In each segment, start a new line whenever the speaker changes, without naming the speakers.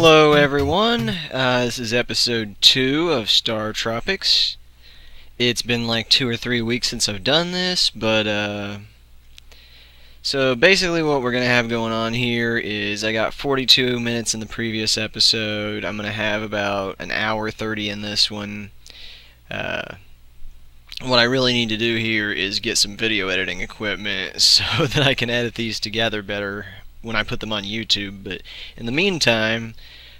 Hello everyone, this is episode 2 of StarTropics. It's been like 2 or 3 weeks since I've done this, but so basically what we're going to have going on here is I got 42 minutes in the previous episode. I'm going to have about an hour 30 in this one. What I really need to do here is get some video editing equipment so that I can edit these together better when I put them on YouTube. But in the meantime,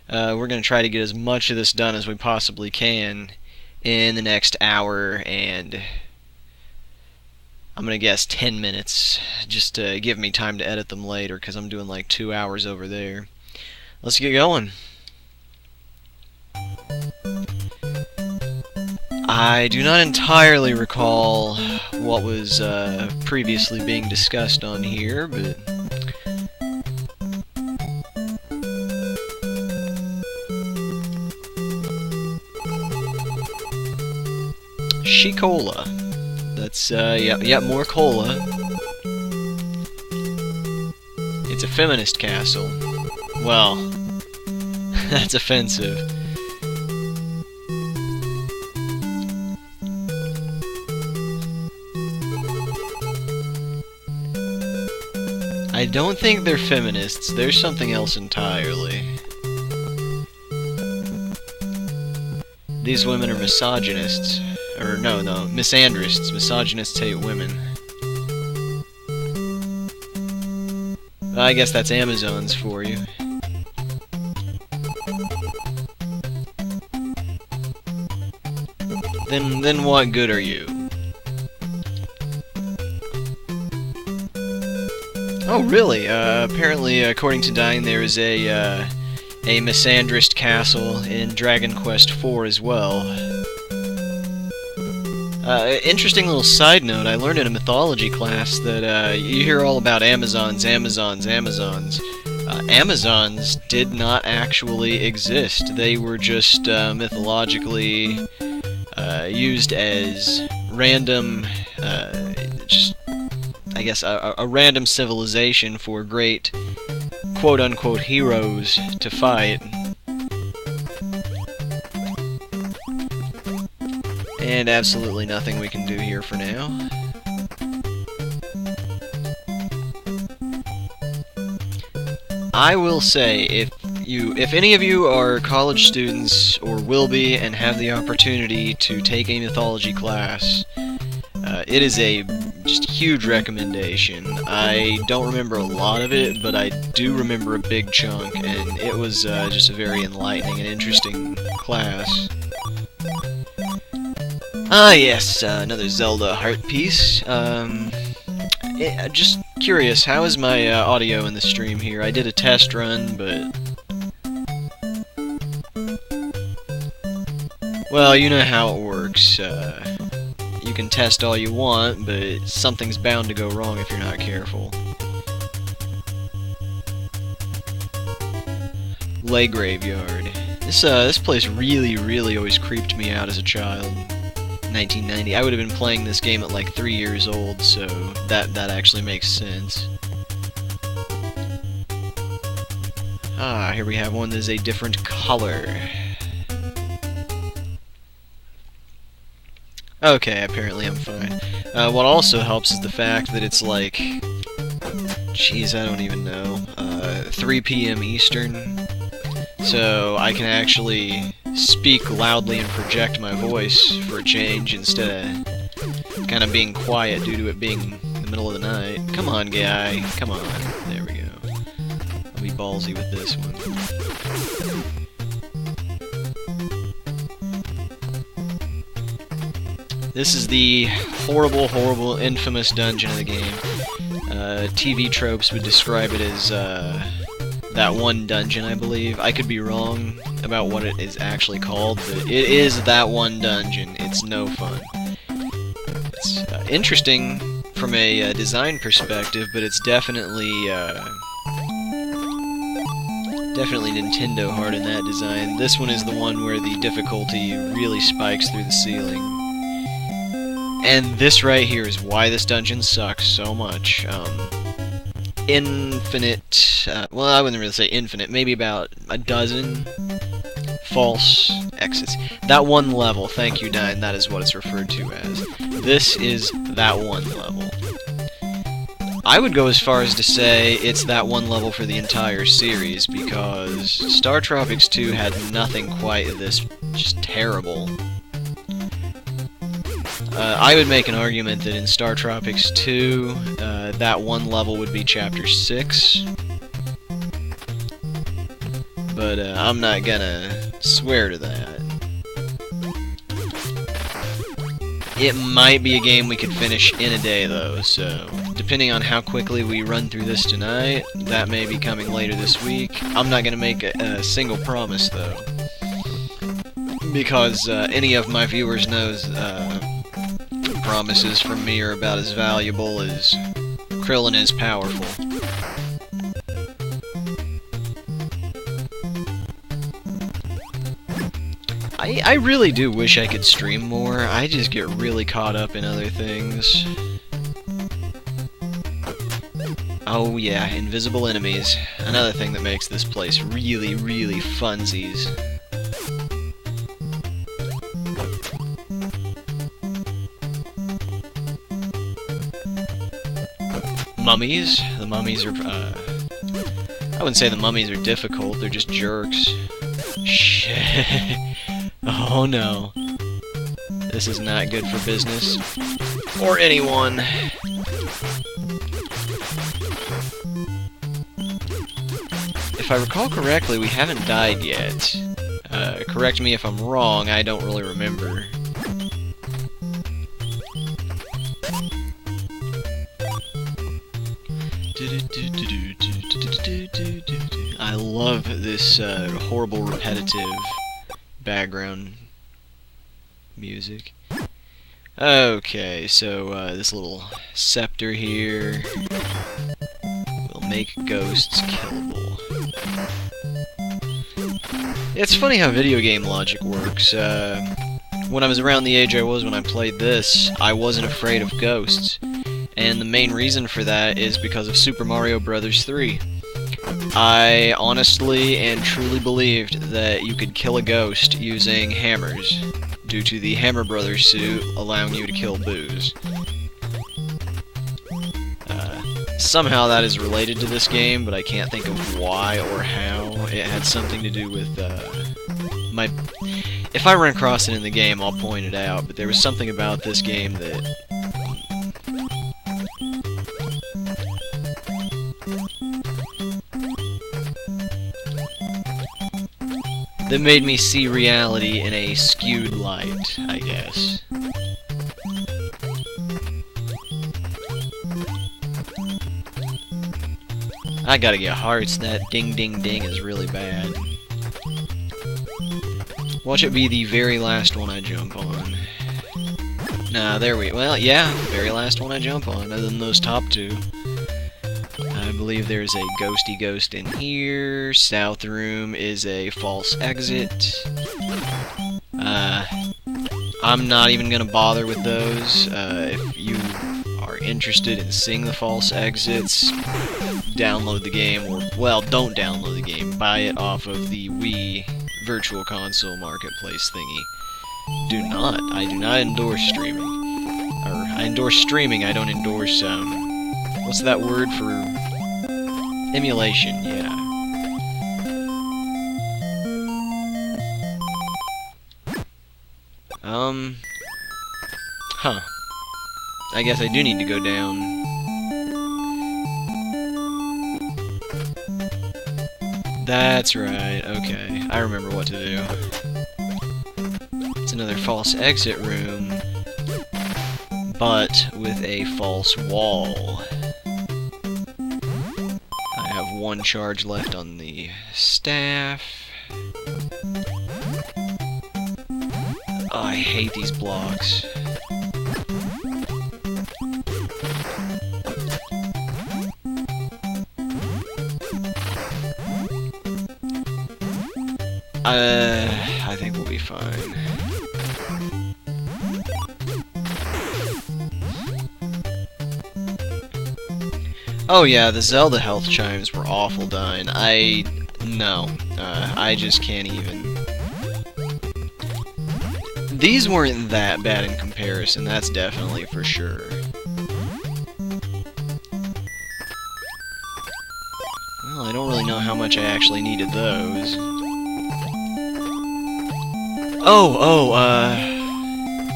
we're going to try to get as much of this done as we possibly can in the next hour and I'm going to guess 10 minutes, just to give me time to edit them later because I'm doing like 2 hours over there. Let's get going. I do not entirely recall what was previously being discussed on here, but She-Cola. That's, yep, more cola. It's a feminist castle. Well, that's offensive. I don't think they're feminists. They're something else entirely. These women are misogynists. Or no, misandrists. Misogynists hate women. I guess that's Amazons for you. Then what good are you? Oh, really? Apparently, according to Dying, there is a misandrist castle in Dragon Quest IV as well. Interesting little side note, I learned in a mythology class that you hear all about Amazons. Amazons did not actually exist. They were just mythologically used as random, I guess, a random civilization for great quote-unquote heroes to fight. And absolutely nothing we can do here for now. I will say, if any of you are college students or will be and have the opportunity to take a mythology class, it is a just huge recommendation. I don't remember a lot of it, but I do remember a big chunk, and it was just a very enlightening and interesting class. Ah, yes, another Zelda heart piece. Just curious, how is my audio in the stream here? I did a test run, but well, you know how it works. You can test all you want, but something's bound to go wrong if you're not careful. Lay Graveyard. This place really always creeped me out as a child. 1990. I would have been playing this game at like 3 years old, so that actually makes sense. Ah, here we have one that is a different color. Okay, apparently I'm fine. What also helps is the fact that it's like, jeez, I don't even know, 3 p.m. Eastern, so I can actually speak loudly and project my voice for a change instead of kind of being quiet due to it being the middle of the night. Come on, guy. Come on. There we go. I'll be ballsy with this one. This is the horrible, infamous dungeon of the game. TV tropes would describe it as that one dungeon, I believe. I could be wrong about what it is actually called, but it is that one dungeon. It's no fun. It's interesting from a design perspective, but it's definitely Nintendo hard in that design. This one is the one where the difficulty really spikes through the ceiling. And this right here is why this dungeon sucks so much. infinite, well, I wouldn't really say infinite, maybe about a dozen false exits. That one level, thank you, Dine, that is what it's referred to as. This is that one level. I would go as far as to say it's that one level for the entire series, because StarTropics 2 had nothing quite this just terrible. I would make an argument that in StarTropics 2, that one level would be Chapter 6. But I'm not gonna swear to that. It might be a game we could finish in a day, though, so depending on how quickly we run through this tonight, that may be coming later this week. I'm not gonna make a single promise, though, because any of my viewers knows promises from me are about as valuable as Krillin is powerful. I really do wish I could stream more. I just get really caught up in other things. Oh yeah, invisible enemies. Another thing that makes this place really, really funsies. Mummies? The mummies are, I wouldn't say the mummies are difficult, they're just jerks. Shit. Oh no. This is not good for business. Or anyone. If I recall correctly, we haven't died yet. Correct me if I'm wrong, I don't really remember. I love this horrible repetitive background music. Okay, so this little scepter here will make ghosts killable. It's funny how video game logic works. When I was around the age I was when I played this, I wasn't afraid of ghosts. And the main reason for that is because of Super Mario Bros. 3. I honestly and truly believed that you could kill a ghost using hammers, due to the Hammer Brothers suit allowing you to kill boos. Somehow that is related to this game, but I can't think of why or how. It had something to do with my... If I run across it in the game, I'll point it out, but there was something about this game that... that made me see reality in a skewed light, I guess. I gotta get hearts, that ding ding ding is really bad. Watch it be the very last one I jump on. Nah, there we... well, yeah, very last one I jump on, other than those top two. I believe there's a ghosty ghost in here. South room is a false exit. I'm not even gonna bother with those. If you are interested in seeing the false exits, download the game, or, well, don't download the game. Buy it off of the Wii Virtual Console Marketplace thingy. I do not endorse streaming. Or, I endorse streaming, I don't endorse, what's that word for... emulation, yeah. Huh. I guess I do need to go down. That's right, okay. I remember what to do. It's another false exit room, but with a false wall. I have one charge left on the staff. Oh, I hate these blocks. I think we'll be fine. Oh yeah, the Zelda health chimes were awful, Dyne. No. I just can't even. These weren't that bad in comparison, that's definitely for sure. Well, I don't really know how much I actually needed those.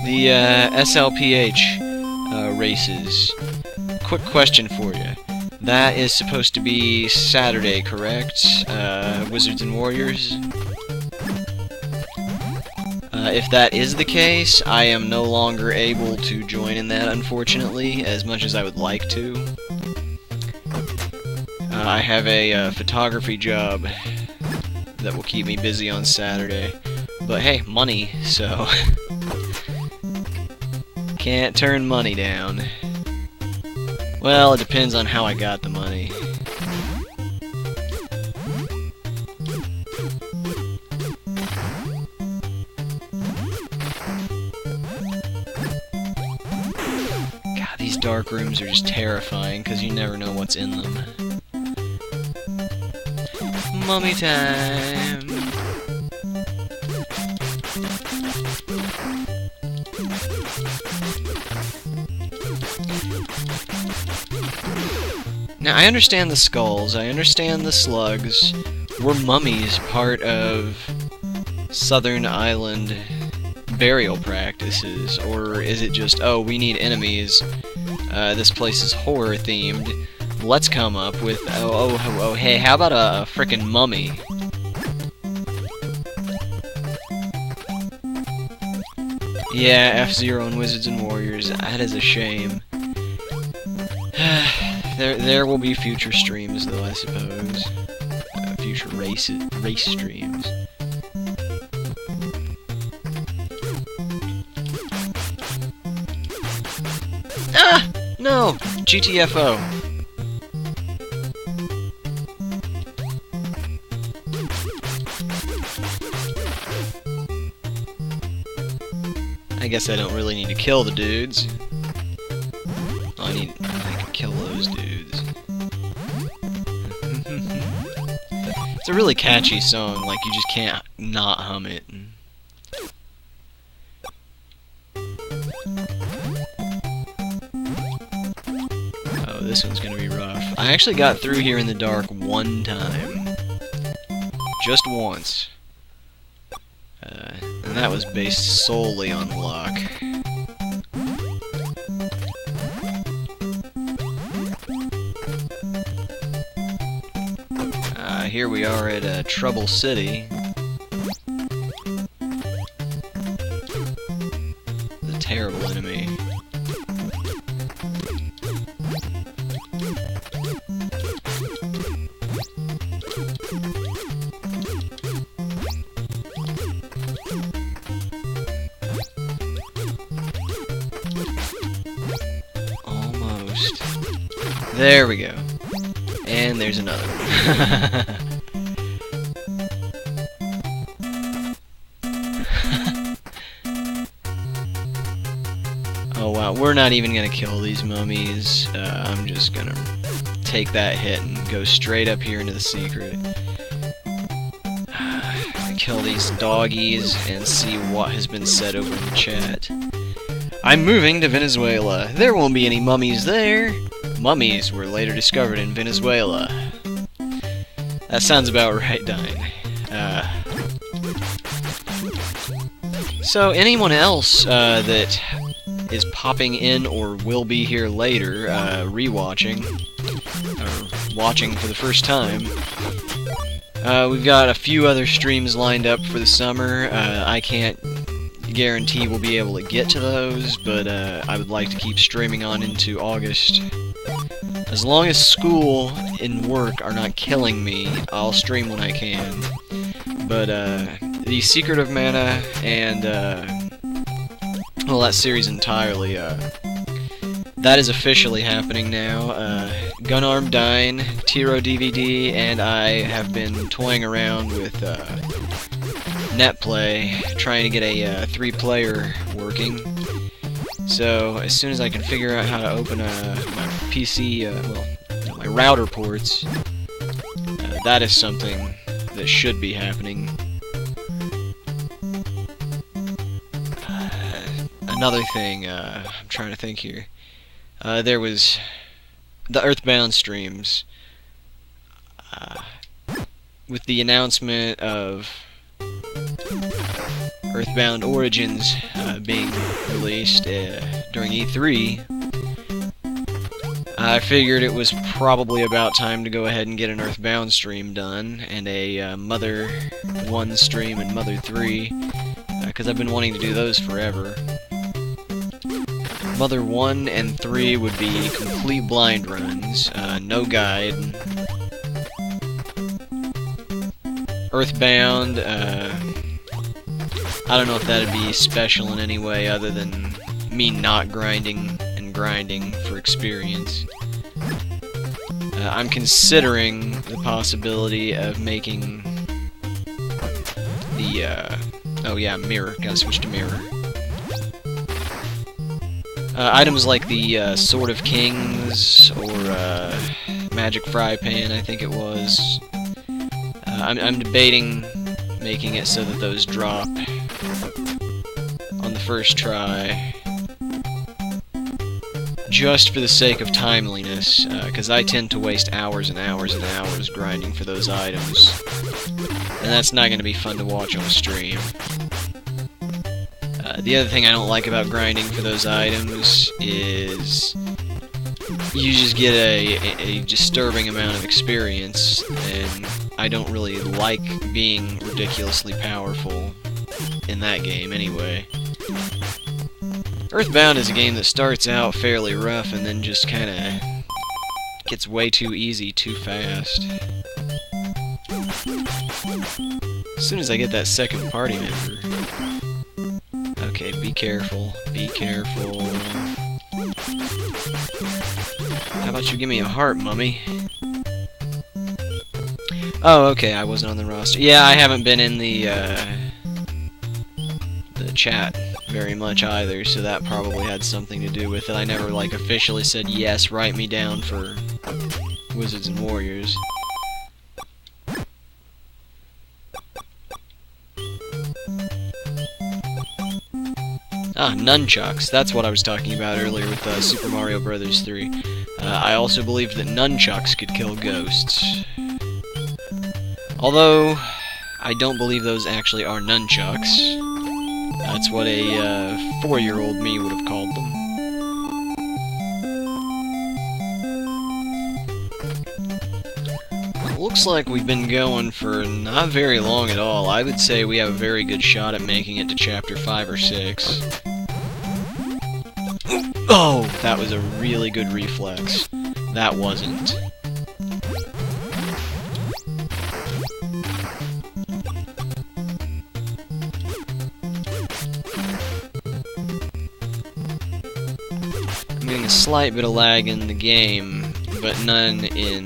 The SLPH races. Quick question for you. That is supposed to be Saturday, correct? Wizards and Warriors? If that is the case, I am no longer able to join in that, unfortunately, as much as I would like to. I have a photography job that will keep me busy on Saturday. But hey, money, so can't turn money down. Well, it depends on how I got the money. God, these dark rooms are just terrifying because you never know what's in them. Mummy time! Now, I understand the skulls, I understand the slugs. Were mummies part of Southern Island burial practices? Or is it just, oh, we need enemies, this place is horror-themed, let's come up with, oh, hey, how about a frickin' mummy? Yeah, F-Zero and Wizards and Warriors, that is a shame. There will be future streams, though, I suppose. Future race streams. Ah! No! GTFO. I guess I don't really need to kill the dudes. I can kill those dudes. It's a really catchy song, like you just can't not hum it. Oh, this one's gonna be rough. I actually got through here in the dark one time. Just once. And that was based solely on luck. Here we are at Trouble City. The terrible enemy. Almost. There we go. And there's another one. Oh wow, we're not even gonna kill these mummies. I'm just gonna take that hit and go straight up here into the secret. Kill these doggies and see what has been said over in the chat. I'm moving to Venezuela. There won't be any mummies there. Mummies were later discovered in Venezuela. That sounds about right, Dyne. So anyone else that is popping in or will be here later, rewatching, or watching for the first time, we've got a few other streams lined up for the summer. I can't guarantee we'll be able to get to those, but I would like to keep streaming on into August. As long as school and work are not killing me, I'll stream when I can. But the Secret of Mana and well, that series entirely, that is officially happening now. Gunarm Dyne, Tiro DVD, and I have been toying around with NetPlay, trying to get a 3-player working. So as soon as I can figure out how to open my PC, well, my router ports. That is something that should be happening. Another thing, I'm trying to think here. There was the Earthbound streams. With the announcement of Earthbound Origins being released during E3, I figured it was probably about time to go ahead and get an Earthbound stream done, and a Mother 1 stream and Mother 3, because I've been wanting to do those forever. Mother 1 and 3 would be complete blind runs, no guide. Earthbound, I don't know if that'd be special in any way other than me not grinding and grinding for experience. I'm considering the possibility of making the, oh yeah, mirror. Gotta switch to mirror. Items like the Sword of Kings or Magic Fry Pan, I think it was. I'm debating making it so that those drop on the first try, just for the sake of timeliness, because I tend to waste hours and hours and hours grinding for those items, and that's not going to be fun to watch on a stream. The other thing I don't like about grinding for those items is you just get a disturbing amount of experience, and I don't really like being ridiculously powerful in that game anyway. Earthbound is a game that starts out fairly rough and then just kinda gets way too easy too fast. As soon as I get that second party member... Okay, be careful, be careful. How about you give me a heart, mummy? Oh, okay, I wasn't on the roster. Yeah, I haven't been in the chat very much either, so that probably had something to do with it. I never, like, officially said, yes, write me down for Wizards and Warriors. Ah, nunchucks. That's what I was talking about earlier with Super Mario Bros. 3. I also believed that nunchucks could kill ghosts. Although, I don't believe those actually are nunchucks. That's what a 4-year-old me would have called them. Well, it looks like we've been going for not very long at all. I would say we have a very good shot at making it to Chapter 5 or 6. Oh, that was a really good reflex. That wasn't. I'm getting a slight bit of lag in the game, but none in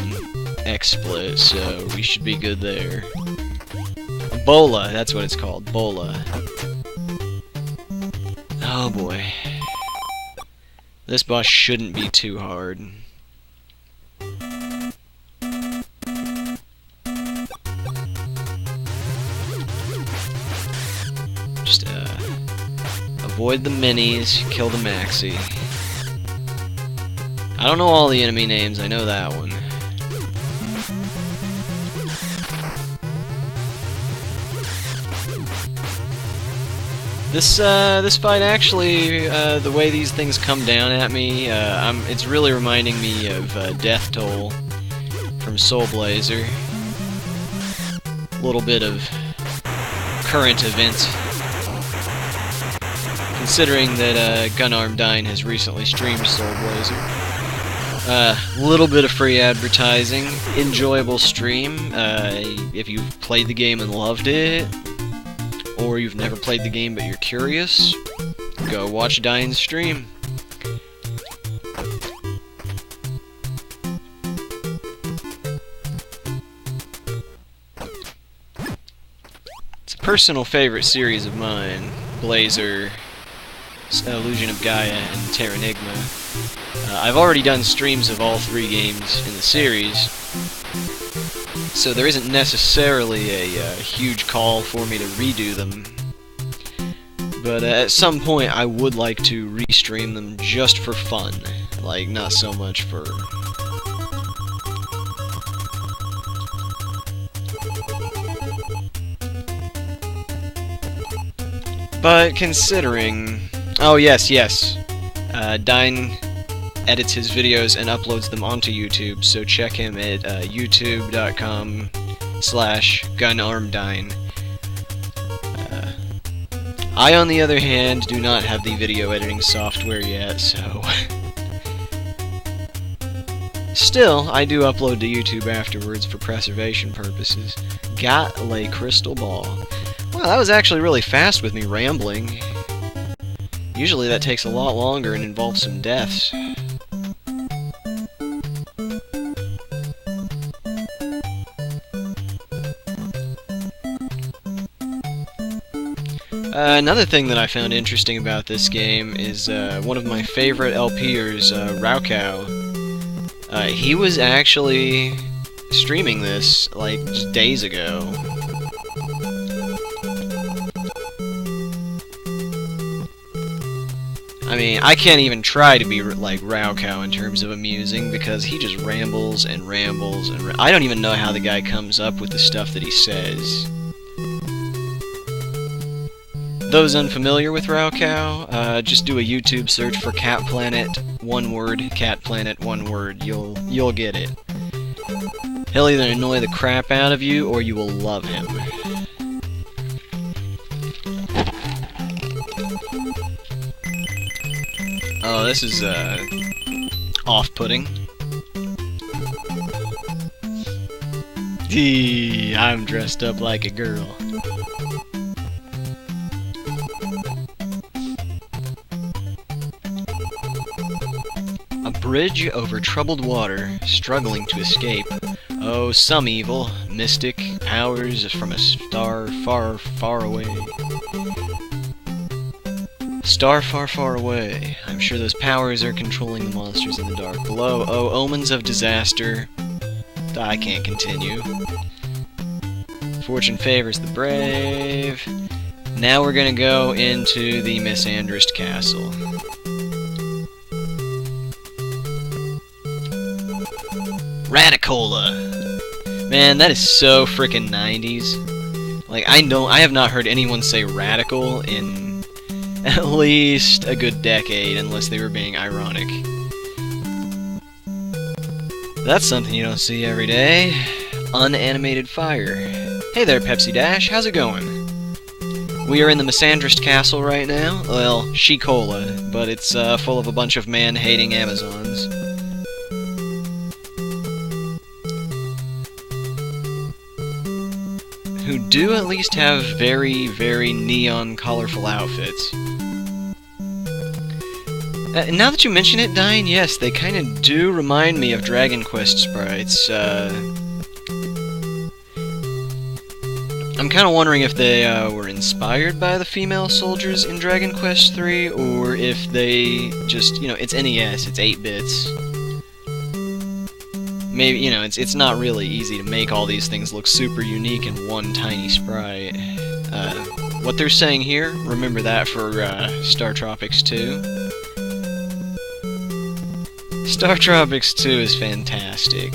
XSplit, so we should be good there. Bola, that's what it's called, Bola. Oh boy. This boss shouldn't be too hard. Just, avoid the minis, kill the maxi. I don't know all the enemy names, I know that one. This fight actually, the way these things come down at me, it's really reminding me of Death Toll from Soul Blazer. A little bit of current events, considering that Gunarm9 has recently streamed Soul Blazer. Little bit of free advertising, enjoyable stream. If you've played the game and loved it, or you've never played the game but you're curious, go watch Dine's stream. It's a personal favorite series of mine, Blazer, Illusion of Gaia, and Terranigma. I've already done streams of all 3 games in the series, so there isn't necessarily a huge call for me to redo them. But at some point I would like to restream them just for fun. Like, not so much for... But considering... Oh, yes. Dine edits his videos and uploads them onto YouTube, so check him at youtube.com/gunarmdine. I, on the other hand, do not have the video editing software yet, so... Still, I do upload to YouTube afterwards for preservation purposes. Got a crystal ball. Wow, that was actually really fast with me rambling. Usually that takes a lot longer and involves some deaths. Another thing that I found interesting about this game is one of my favorite LPers, Raukau. He was actually streaming this, like, just days ago. I mean, I can't even try to be like Raukau in terms of amusing, because he just rambles and rambles and I don't even know how the guy comes up with the stuff that he says. Those unfamiliar with Raukau, just do a YouTube search for Cat Planet, one word, Cat Planet, one word. You'll get it. He'll either annoy the crap out of you, or you will love him. Oh, this is, off-putting. I'm dressed up like a girl. A bridge over troubled water, struggling to escape. Oh, some evil, mystic, powers from a star far, far away. Star far, far away. I'm sure those powers are controlling the monsters in the dark below. Oh, omens of disaster. I can't continue. Fortune favors the brave. Now we're gonna go into the Misandrist Castle. Radicola! Man, that is so frickin' 90s. Like, I have not heard anyone say radical in at least a good decade, unless they were being ironic. That's something you don't see every day. Unanimated fire. Hey there, Pepsi Dash, how's it going? We are in the Misandrist Castle right now. Well, She-Cola, but it's full of a bunch of man-hating Amazons. Who do at least have very, very neon, colorful outfits. Now that you mention it, Dine, yes, they kind of do remind me of Dragon Quest sprites. I'm kind of wondering if they were inspired by the female soldiers in Dragon Quest 3, or if they just, it's NES, it's 8 bits. Maybe, it's not really easy to make all these things look super unique in one tiny sprite. What they're saying here, remember that for StarTropics 2. StarTropics 2 is fantastic.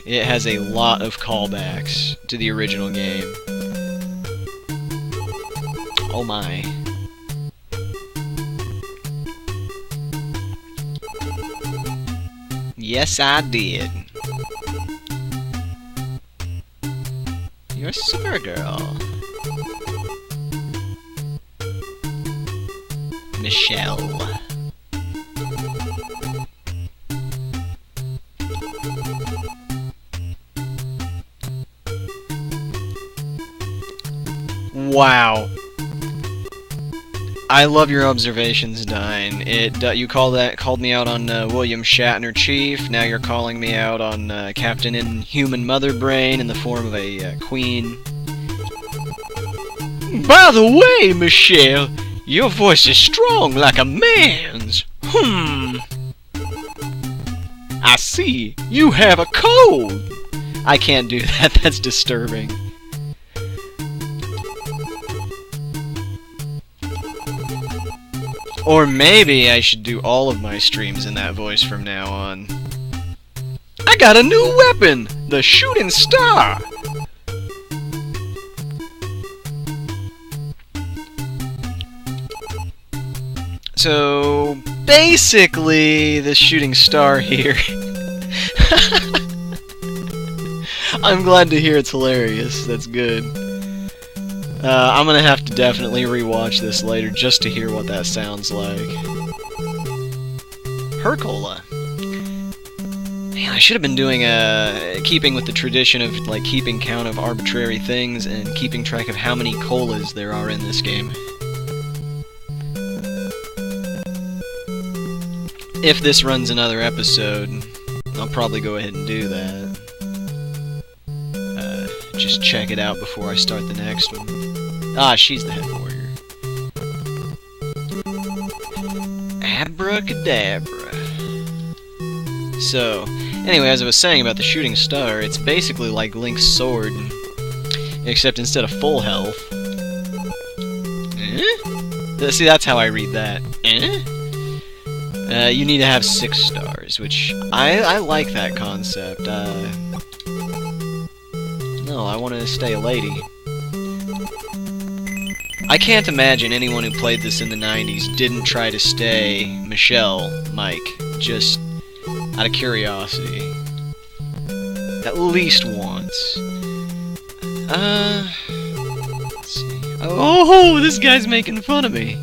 It has a lot of callbacks to the original game. Oh my. Yes, I did. You're Supergirl. Michelle. Wow. I love your observations, Dine. You called me out on William Shatner Chief. Now you're calling me out on Captain Inhuman Mother Brain in the form of a queen. By the way, Michelle, Your voice is strong like a man's. I see. You have a cold. I can't do that. That's disturbing. Or maybe I should do all of my streams in that voice from now on. I got a new weapon! The shooting star! So, basically, the shooting star here... I'm glad to hear it's hilarious. That's good. I'm gonna have to definitely rewatch this later just to hear what that sounds like. Hercola. Man, I should have been doing keeping with the tradition of like keeping count of arbitrary things and keeping track of how many colas there are in this game. If this runs another episode, I'll probably go ahead and do that. Just check it out before I start the next one. Ah, she's the head warrior. Abracadabra. So, anyway, as I was saying about the shooting star, it's basically like Link's sword, except instead of full health... See, that's how I read that. You need to have 6 stars, which I like that concept. No, I want to stay a lady. I can't imagine anyone who played this in the 90s didn't try to stay Michelle, Mike, just out of curiosity. At least once. Let's see. Oh, this guy's making fun of me.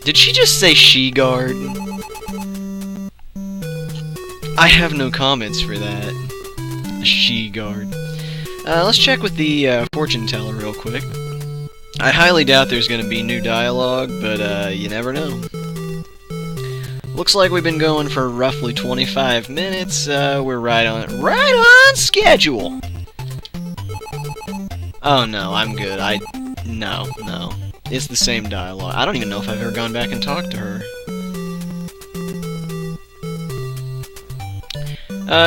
Did she just say she-guard? I have no comments for that. A she-guard. Let's check with the fortune teller real quick. I highly doubt there's going to be new dialogue, but you never know. Looks like we've been going for roughly 25 minutes. We're right on schedule. Oh no, I'm good. No. It's the same dialogue. I don't even know if I've ever gone back and talked to her.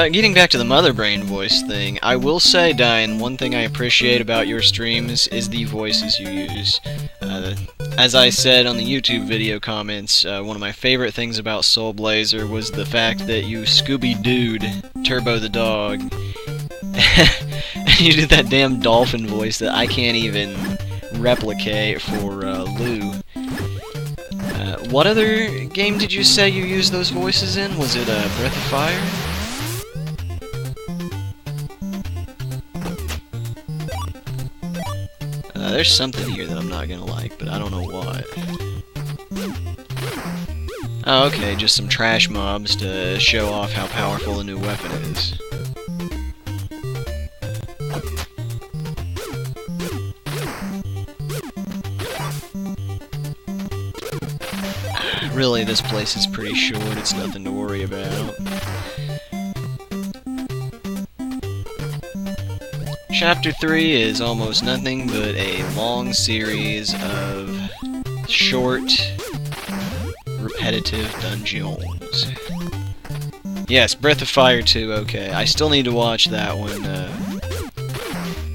Getting back to the Mother Brain voice thing, I will say, Diane, one thing I appreciate about your streams is the voices you use. As I said on the YouTube video comments, one of my favorite things about Soul Blazer was the fact that you Scooby-Doo'd Turbo the dog. And you did that damn dolphin voice that I can't even replicate for Lou. What other game did you say you used those voices in? Was it Breath of Fire? There's something here that I'm not gonna like, but I don't know what. Oh, okay, just some trash mobs to show off how powerful a new weapon is. Really, this place is pretty short, it's nothing to worry about. Chapter 3 is almost nothing but a long series of short, repetitive dungeons. Yes, Breath of Fire 2, okay. I still need to watch that one.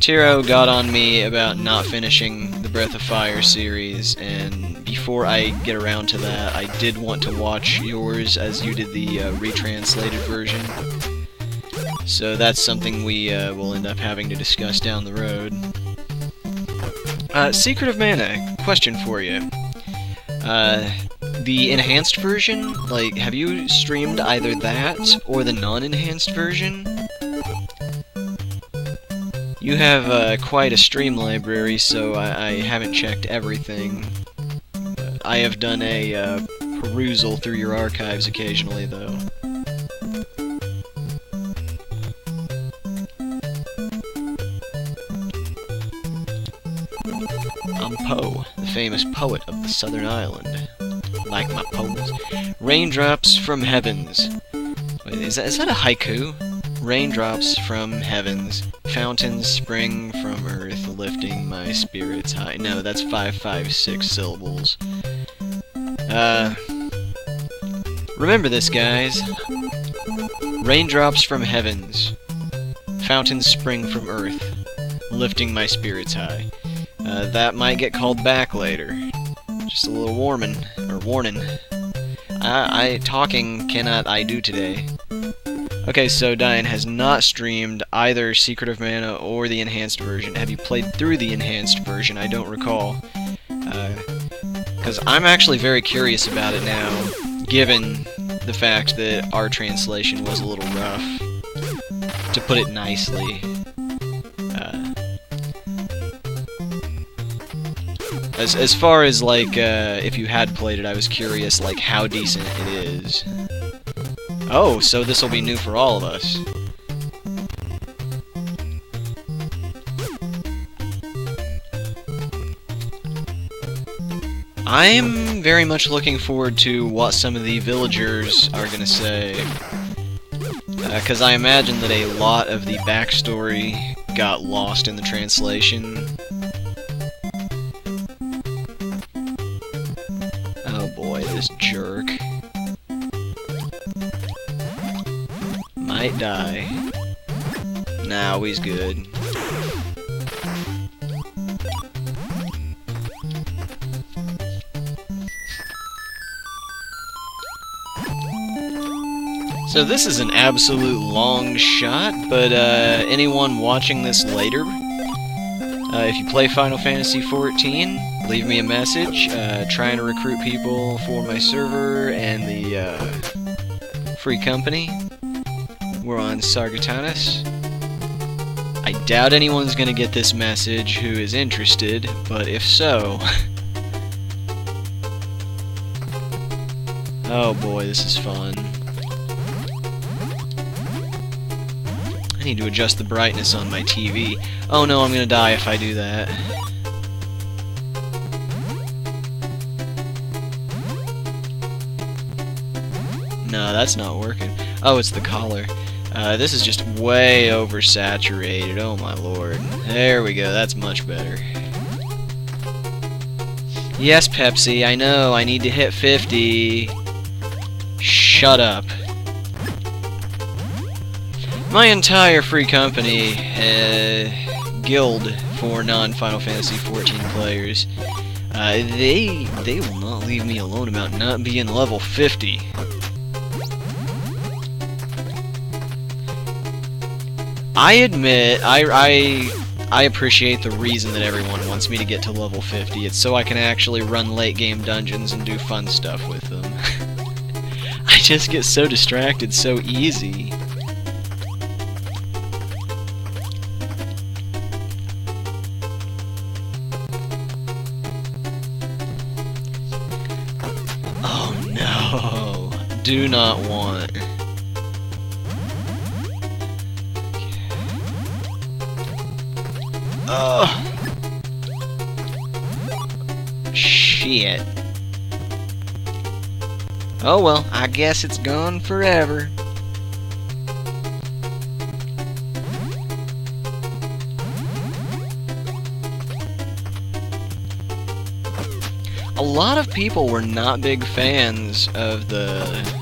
Tiro got on me about not finishing the Breath of Fire series, and before I get around to that, I did want to watch yours as you did the retranslated version. So that's something we will end up having to discuss down the road. Secret of Mana, question for you. The enhanced version, like, have you streamed either that or the non-enhanced version? You have quite a stream library, so I haven't checked everything. I have done a perusal through your archives occasionally, though. I'm Poe, the famous poet of the Southern Island. Like my poems. Raindrops from heavens. Wait, is that a haiku? Raindrops from heavens, fountains spring from earth, lifting my spirits high. No, that's 556 syllables. Remember this, guys. Raindrops from heavens, fountains spring from earth, lifting my spirits high. That might get called back later. Just a little warning. Talking cannot I do today. Okay, so Diane has not streamed either Secret of Mana or the enhanced version. Have you played through the enhanced version? I don't recall. Because I'm actually very curious about it now, given the fact that our translation was a little rough, to put it nicely. As far as, like, if you had played it, I was curious, like, how decent it is. Oh, so this will be new for all of us. I'm very much looking forward to what some of the villagers are gonna say. Because I imagine that a lot of the backstory got lost in the translation. Oh boy, this jerk. Might die. Nah, he's good. So this is an absolute long shot, but anyone watching this later, if you play Final Fantasy XIV, leave me a message, trying to recruit people for my server and the free company. We're on Sargatanas. I doubt anyone's gonna get this message who is interested, but if so... Oh boy, this is fun. I need to adjust the brightness on my TV. Oh no, I'm gonna die if I do that. No, that's not working. Oh, it's the collar. This is just way oversaturated. Oh my lord. There we go, that's much better. Yes, Pepsi, I know, I need to hit 50. Shut up. My entire free company, guild for non-Final Fantasy XIV players, they will not leave me alone about not being level 50. I admit, I appreciate the reason that everyone wants me to get to level 50. It's so I can actually run late-game dungeons and do fun stuff with them. I just get so distracted so easy. Oh no, do not want. Ugh. Shit. Oh well, I guess it's gone forever. A lot of people were not big fans of the...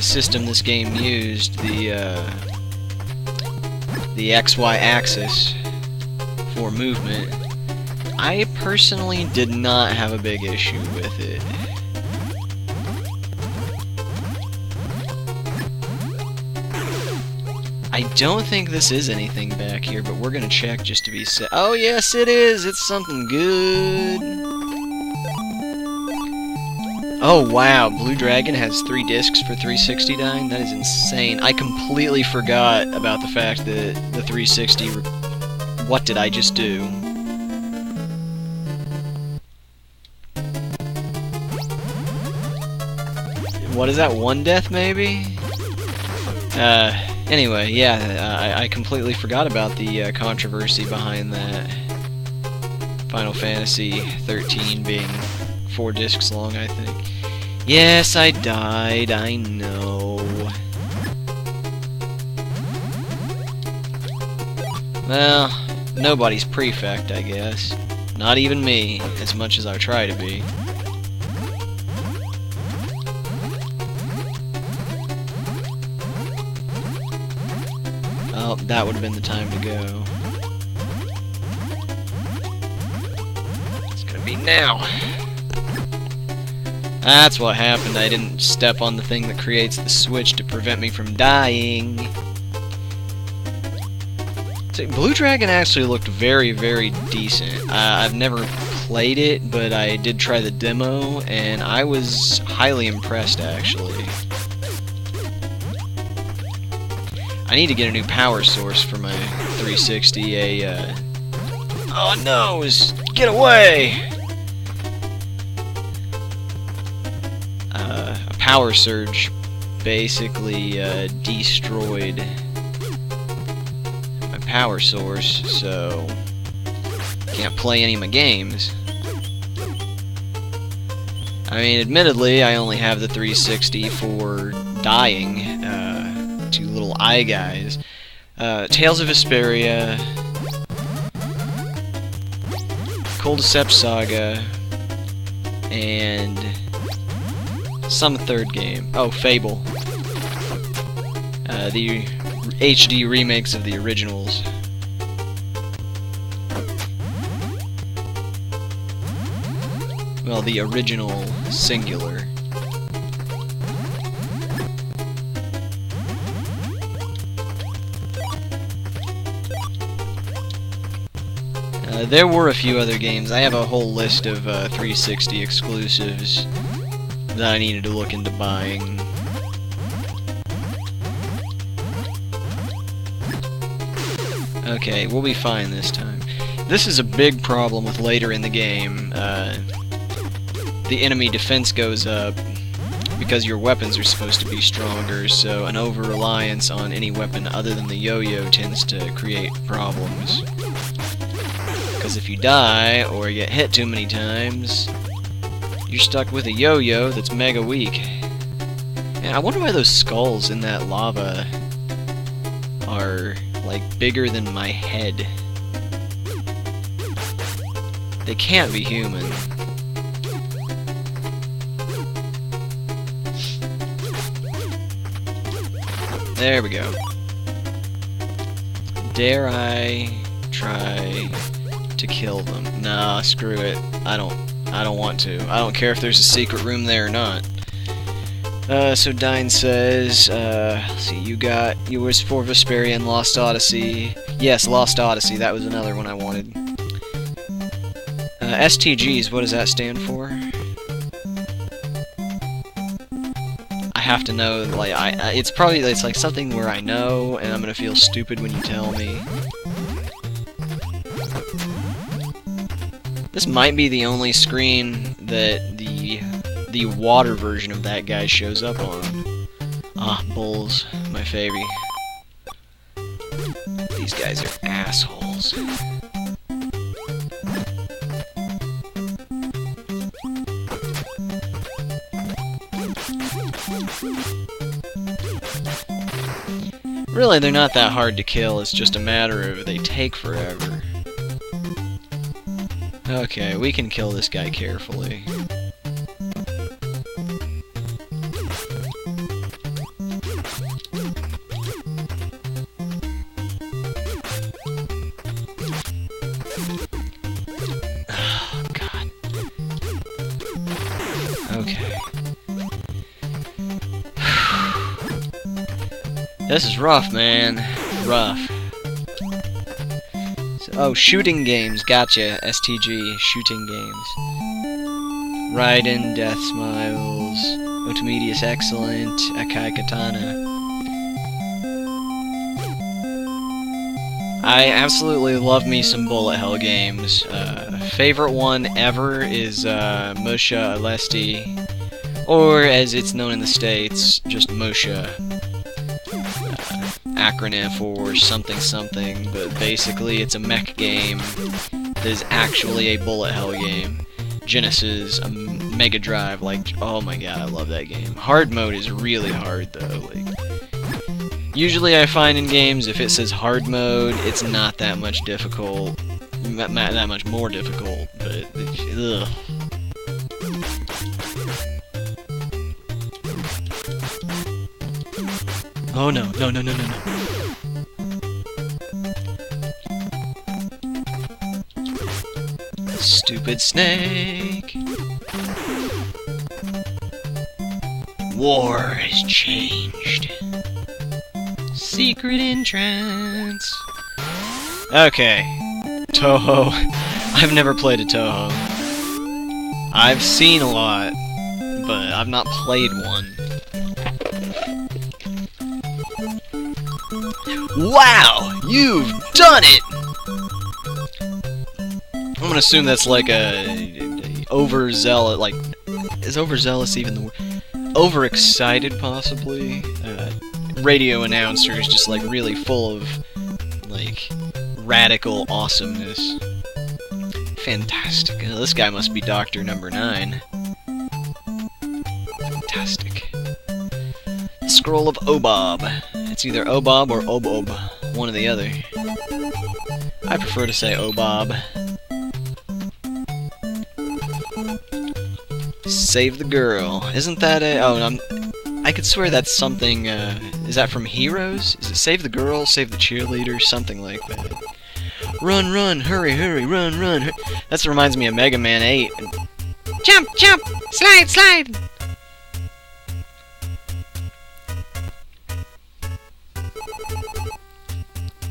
system this game used, the XY axis for movement. I personally did not have a big issue with it. I don't think this is anything back here, but we're gonna check just to be safe. Oh yes it is! It's something good! Oh wow, Blue Dragon has 3 discs for 369? That is insane. I completely forgot about the fact that the 360... What did I just do? What is that, 1 death maybe? Anyway, yeah, I completely forgot about the controversy behind that. Final Fantasy 13 being 4 discs long, I think. Yes, I died, I know. Well, nobody's prefect, I guess. Not even me, as much as I try to be. Oh, that would have been the time to go. It's gonna be now. That's what happened. I didn't step on the thing that creates the switch to prevent me from dying. So, Blue Dragon actually looked very, very decent. I've never played it, but I did try the demo, and I was highly impressed, actually. I need to get a new power source for my 360. Oh no! Get away! A power surge basically destroyed my power source, so can't play any of my games. I mean, admittedly, I only have the 360 for dying. Two little eye guys. Tales of Vesperia, Cordyceps Saga, and some third game. Oh, Fable. The HD remakes of the originals. Well, the original singular. There were a few other games. I have a whole list of 360 exclusives that I needed to look into buying. Okay, we'll be fine this time. This is a big problem with later in the game. The enemy defense goes up because your weapons are supposed to be stronger, so an over-reliance on any weapon other than the yo-yo tends to create problems. Because if you die, or get hit too many times, you're stuck with a yo-yo that's mega weak. And I wonder why those skulls in that lava are, like, bigger than my head. They can't be human. There we go. Dare I try to kill them? Nah, screw it. I don't want to. I don't care if there's a secret room there or not. So Dine says, let's see, you was for Vesperia and Lost Odyssey. Yes, Lost Odyssey, that was another one I wanted. STGs, what does that stand for? I have to know, like, it's like something where I know, and I'm gonna feel stupid when you tell me. This might be the only screen that the water version of that guy shows up on. Ah, bulls, my favy. These guys are assholes. Really, they're not that hard to kill, it's just a matter of they take forever. Okay, we can kill this guy carefully. Oh, God. Okay. This is rough, man. Rough. Oh, shooting games. Gotcha. STG. Shooting games. Raiden, Death Smiles, Otomedius Excellent, Akai Katana. I absolutely love me some bullet hell games. Favorite one ever is Mosha Alesti, or as it's known in the States, just Mosha. Acronym for something, but basically it's a mech game that is actually a bullet hell game. Genesis, a Mega Drive. Like, oh my god, I love that game. Hard mode is really hard though. Like, usually I find in games if it says hard mode, it's not that much difficult, that much more difficult. But ugh. Oh no, no, no, no, no, no. Stupid snake. War has changed. Secret entrance. Okay. Toho. I've never played a Toho. I've seen a lot, but I've not played one. Wow! You've done it! I'm gonna assume that's like a overzealous, like, is overzealous even the word? Overexcited, possibly? Radio announcer is just, like, really full of, like, radical awesomeness. Fantastic. This guy must be Doctor Number 9. Fantastic. Scroll of Obob. It's either Obob or Obob. One or the other. I prefer to say Obob. Save the girl. Isn't that a... Oh, I could swear that's something... is that from Heroes? Is it Save the Girl, Save the Cheerleader? Something like that. Run, run, hurry, hurry, run, run. That reminds me of Mega Man 8. Jump, jump, slide, slide.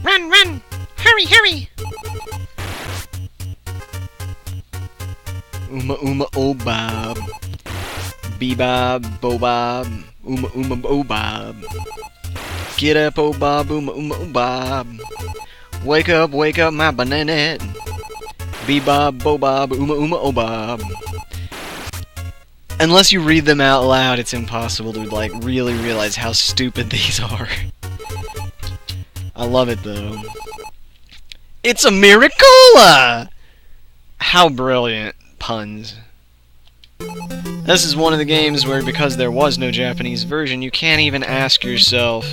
Run, run, hurry, hurry. Uma, oh bob. Bebob, bobob. Uma, oh bob. Get up, oh bob, oh bob. Wake up, my banana. Bebob, bobob, oh bob. Unless you read them out loud, it's impossible to, like, really realize how stupid these are. I love it, though. It's a Miracola! How brilliant. Puns. This is one of the games where, because there was no Japanese version, you can't even ask yourself,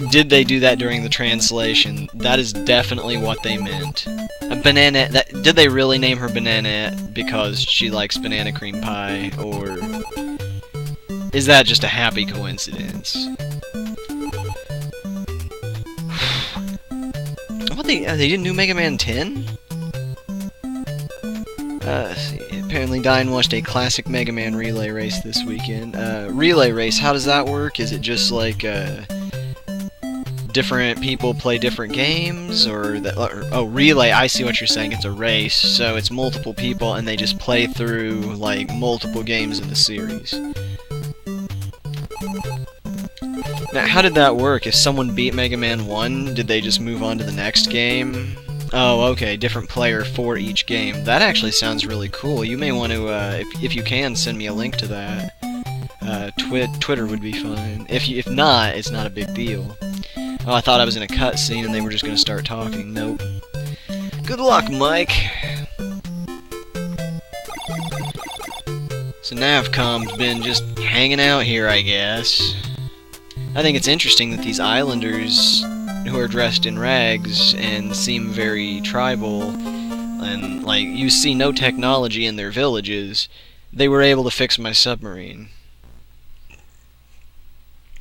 did they do that during the translation? That is definitely what they meant. A banana... did they really name her Bananette because she likes banana cream pie, or... is that just a happy coincidence? What, they didn't do Mega Man 10? Apparently Dine watched a classic Mega Man relay race this weekend. Relay race, how does that work? Is it just like, different people play different games? Or oh, relay, I see what you're saying, it's a race. So it's multiple people and they just play through, like, multiple games in the series. Now, how did that work? If someone beat Mega Man 1, did they just move on to the next game? Oh, okay, different player for each game. That actually sounds really cool. You may want to, if you can, send me a link to that. Twitter would be fine. If not, it's not a big deal. Oh, I thought I was in a cutscene and they were just gonna start talking. Nope. Good luck, Mike! So Navcom's been just hanging out here, I guess. I think it's interesting that these islanders who are dressed in rags and seem very tribal, and, like, you see no technology in their villages, they were able to fix my submarine.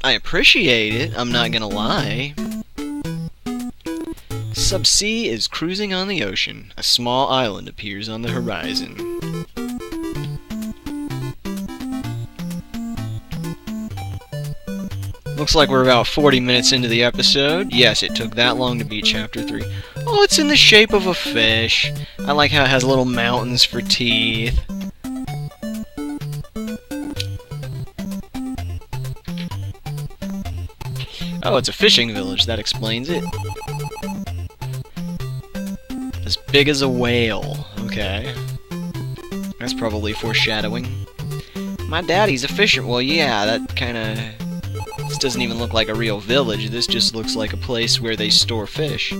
I appreciate it, I'm not gonna lie. Subsea is cruising on the ocean. A small island appears on the horizon. Looks like we're about 40 minutes into the episode. Yes, it took that long to beat Chapter 3. Oh, it's in the shape of a fish. I like how it has little mountains for teeth. Oh, it's a fishing village. That explains it. As big as a whale. Okay. That's probably foreshadowing. My daddy's a fisher. Well, yeah, that kinda... This doesn't even look like a real village. This just looks like a place where they store fish.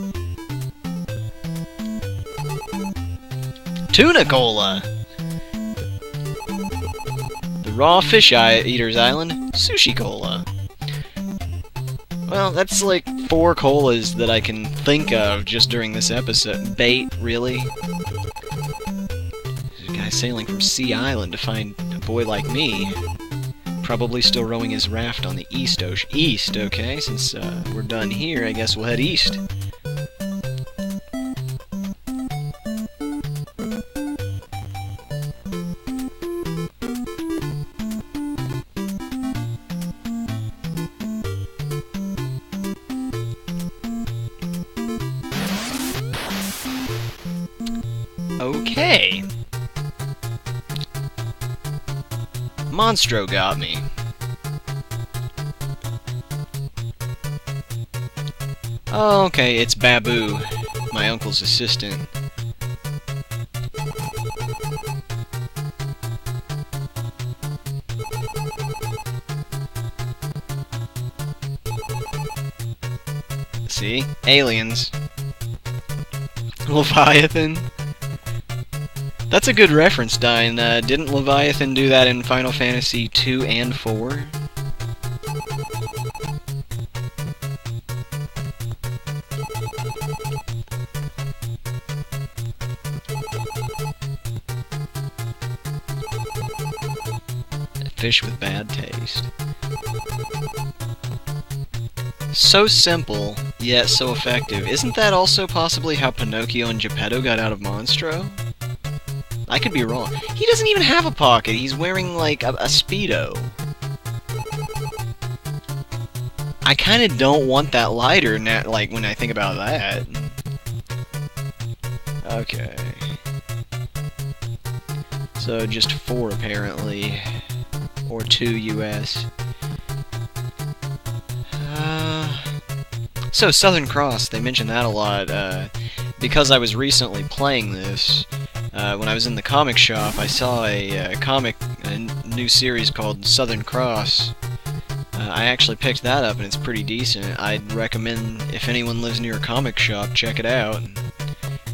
Tuna Cola! Raw Fish Eaters Island, Sushi Cola. Well, that's like 4 colas that I can think of just during this episode. Bait, really? There's a guy sailing from Sea Island to find a boy like me. Probably still rowing his raft on the East Ocean. East, okay, since we're done here, I guess we'll head east. Okay. Monstro got me. Oh, okay, it's Babu, my uncle's assistant. See? Aliens. Leviathan. That's a good reference, Dine. Didn't Leviathan do that in Final Fantasy 2 and 4? Fish with bad taste. So simple, yet so effective. Isn't that also possibly how Pinocchio and Geppetto got out of Monstro? I could be wrong. He doesn't even have a pocket. He's wearing, like, a Speedo. I kind of don't want that lighter, like, when I think about that. Okay. So, just 4, apparently. Or 2 US. So, Southern Cross, they mentioned that a lot. Because I was recently playing this, when I was in the comic shop, I saw a new series called Southern Cross. I actually picked that up, and it's pretty decent. I'd recommend, if anyone lives near a comic shop, check it out.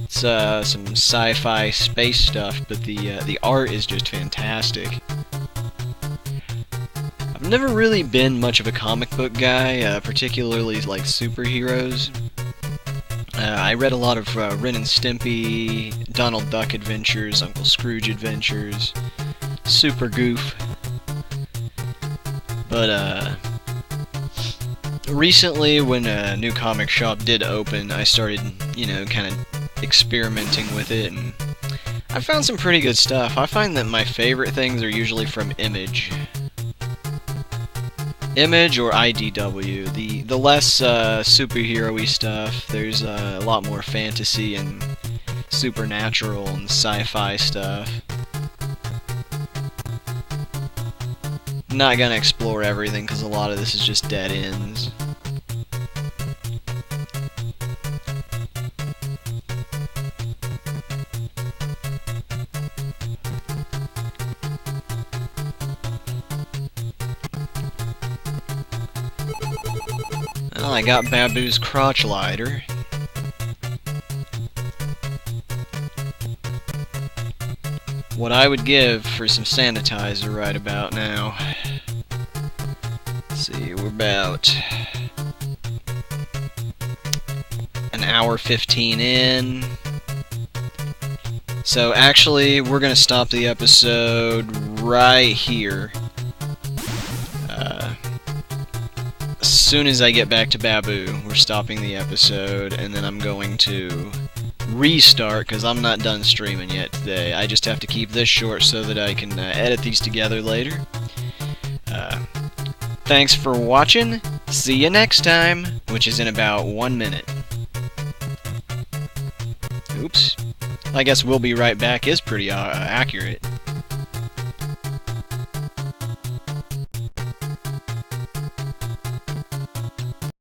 It's some sci-fi space stuff, but the art is just fantastic. I've never really been much of a comic book guy, particularly like superheroes. I read a lot of Ren and Stimpy, Donald Duck Adventures, Uncle Scrooge Adventures, Super Goof. But recently when a new comic shop did open, I started, you know, kind of experimenting with it, and I found some pretty good stuff. I find that my favorite things are usually from Image. Image or IDW. The less superhero-y stuff, there's a lot more fantasy and supernatural and sci-fi stuff. Not gonna explore everything because a lot of this is just dead ends. Well, I got Babu's crotch lighter. What I would give for some sanitizer right about now. Let's see, we're about an hour 15 in. So actually, we're gonna stop the episode right here. As soon as I get back to Babu, we're stopping the episode, and then I'm going to restart, because I'm not done streaming yet today. I just have to keep this short so that I can edit these together later. Thanks for watching. See you next time, which is in about 1 minute. Oops. I guess we'll be right back is pretty accurate.